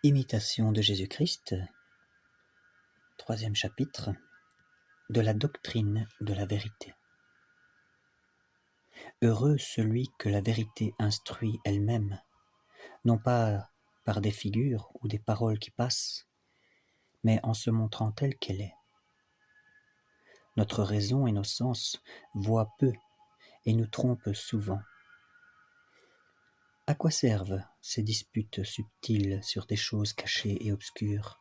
Imitation de Jésus-Christ, troisième chapitre, de la doctrine de la vérité. Heureux celui que la vérité instruit elle-même, non pas par des figures ou des paroles qui passent, mais en se montrant telle qu'elle est. Notre raison et nos sens voient peu et nous trompent souvent. À quoi servent ces disputes subtiles sur des choses cachées et obscures,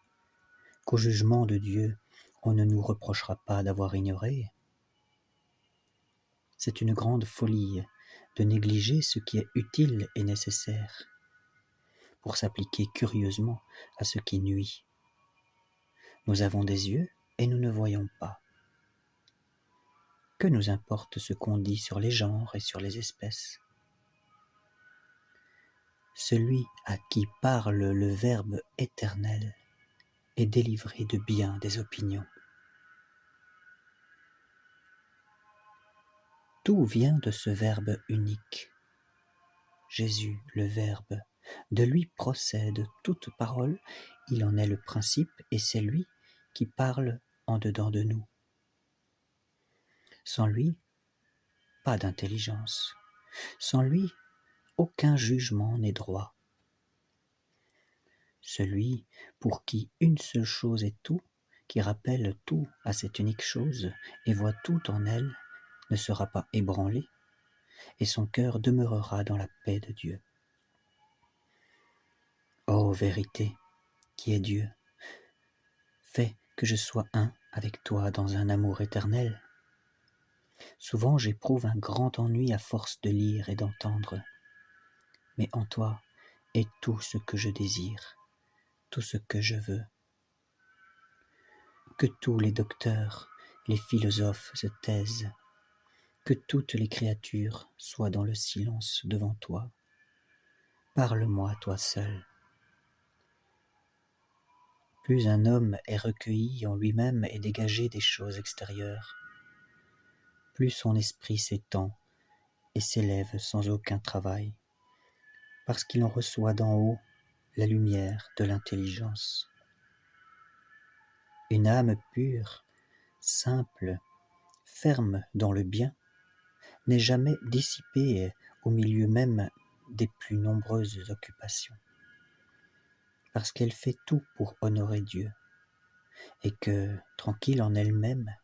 qu'au jugement de Dieu on ne nous reprochera pas d'avoir ignorées? C'est une grande folie de négliger ce qui est utile et nécessaire, pour s'appliquer curieusement à ce qui nuit. Nous avons des yeux et nous ne voyons pas. Que nous importe ce qu'on dit sur les genres et sur les espèces? Celui à qui parle le Verbe éternel est délivré de bien des opinions. Tout vient de ce Verbe unique. Jésus, le Verbe, de lui procède toute parole, il en est le principe et c'est lui qui parle en dedans de nous. Sans lui, pas d'intelligence. Sans lui, aucun jugement n'est droit. Celui pour qui une seule chose est tout, qui rappelle tout à cette unique chose et voit tout en elle, ne sera pas ébranlé, et son cœur demeurera dans la paix de Dieu. Ô vérité, qui est Dieu, fais que je sois un avec toi dans un amour éternel. Souvent j'éprouve un grand ennui à force de lire et d'entendre, mais en toi est tout ce que je désire, tout ce que je veux. Que tous les docteurs, les philosophes se taisent, que toutes les créatures soient dans le silence devant toi. Parle-moi, toi seul. Plus un homme est recueilli en lui-même et dégagé des choses extérieures, plus son esprit s'étend et s'élève sans aucun travail, parce qu'il en reçoit d'en haut la lumière de l'intelligence. Une âme pure, simple, ferme dans le bien, n'est jamais dissipée au milieu même des plus nombreuses occupations, parce qu'elle fait tout pour honorer Dieu, et que, tranquille en elle-même,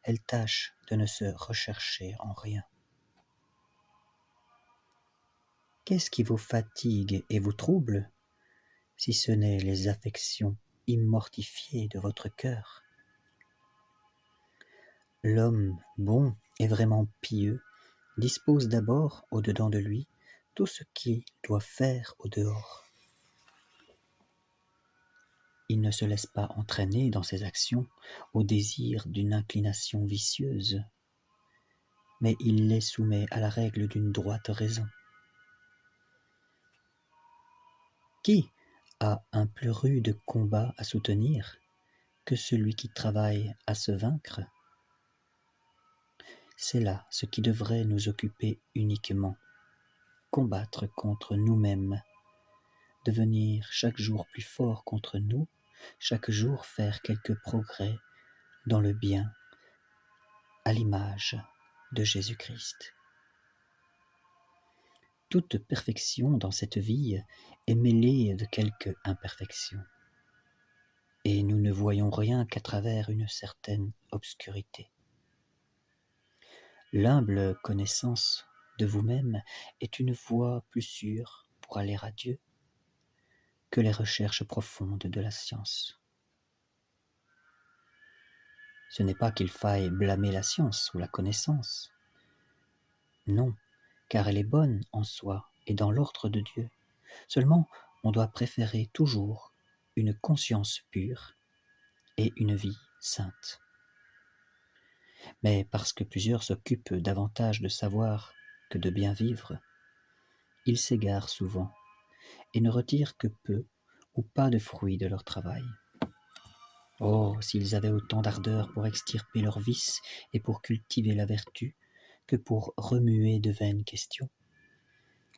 elle tâche de ne se rechercher en rien. Qu'est-ce qui vous fatigue et vous trouble, si ce n'est les affections immortifiées de votre cœur? L'homme bon et vraiment pieux dispose d'abord au-dedans de lui tout ce qu'il doit faire au dehors. Il ne se laisse pas entraîner dans ses actions au désir d'une inclination vicieuse, mais il les soumet à la règle d'une droite raison. Qui a un plus rude combat à soutenir que celui qui travaille à se vaincre? C'est là ce qui devrait nous occuper uniquement, combattre contre nous-mêmes, devenir chaque jour plus fort contre nous, chaque jour faire quelques progrès dans le bien, à l'image de Jésus-Christ. Toute perfection dans cette vie est mêlée de quelque imperfection, et nous ne voyons rien qu'à travers une certaine obscurité. L'humble connaissance de vous-même est une voie plus sûre pour aller à Dieu que les recherches profondes de la science. Ce n'est pas qu'il faille blâmer la science ou la connaissance. Non, car elle est bonne en soi et dans l'ordre de Dieu. Seulement, on doit préférer toujours une conscience pure et une vie sainte. Mais parce que plusieurs s'occupent davantage de savoir que de bien vivre, ils s'égarent souvent et ne retirent que peu ou pas de fruits de leur travail. Oh, s'ils avaient autant d'ardeur pour extirper leurs vices et pour cultiver la vertu, que pour remuer de vaines questions.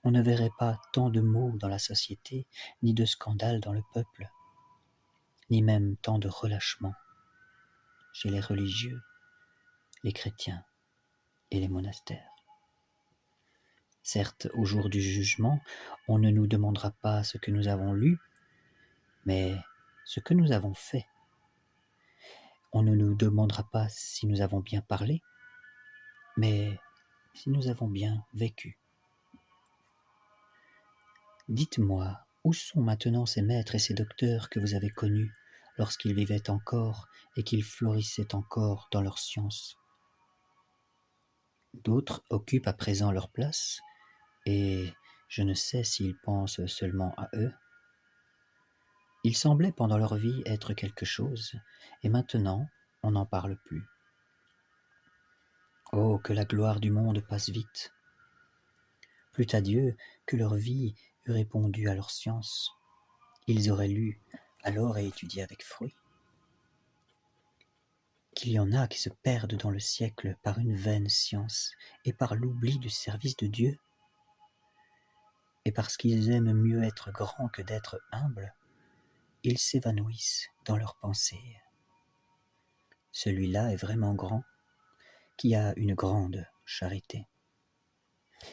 on ne verrait pas tant de maux dans la société, ni de scandales dans le peuple, ni même tant de relâchement chez les religieux, les chrétiens et les monastères. Certes, au jour du jugement, on ne nous demandera pas ce que nous avons lu, mais ce que nous avons fait. On ne nous demandera pas si nous avons bien parlé, mais si nous avons bien vécu. Dites-moi, où sont maintenant ces maîtres et ces docteurs que vous avez connus lorsqu'ils vivaient encore et qu'ils florissaient encore dans leur science? D'autres occupent à présent leur place, et je ne sais s'ils pensent seulement à eux. Ils semblaient pendant leur vie être quelque chose, et maintenant on n'en parle plus. Oh, que la gloire du monde passe vite! Plût à Dieu que leur vie eût répondu à leur science. Ils auraient lu alors et étudié avec fruit. Qu'il y en a qui se perdent dans le siècle par une vaine science et par l'oubli du service de Dieu, et parce qu'ils aiment mieux être grands que d'être humbles, ils s'évanouissent dans leurs pensées. Celui-là est vraiment grand, qui a une grande charité.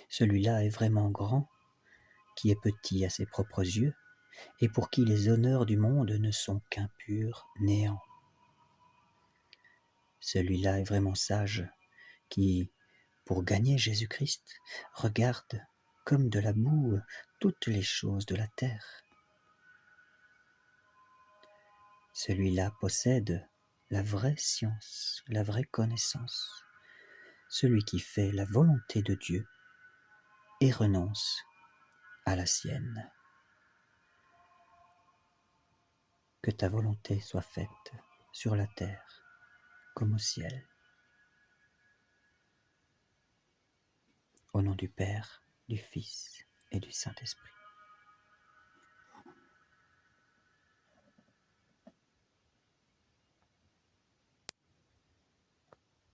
Celui-là est vraiment grand, qui est petit à ses propres yeux, et pour qui les honneurs du monde ne sont qu'un pur néant. Celui-là est vraiment sage, qui, pour gagner Jésus-Christ, regarde comme de la boue toutes les choses de la terre. Celui-là possède la vraie science, la vraie connaissance, celui qui fait la volonté de Dieu et renonce à la sienne. Que ta volonté soit faite sur la terre comme au ciel. Au nom du Père, du Fils et du Saint-Esprit.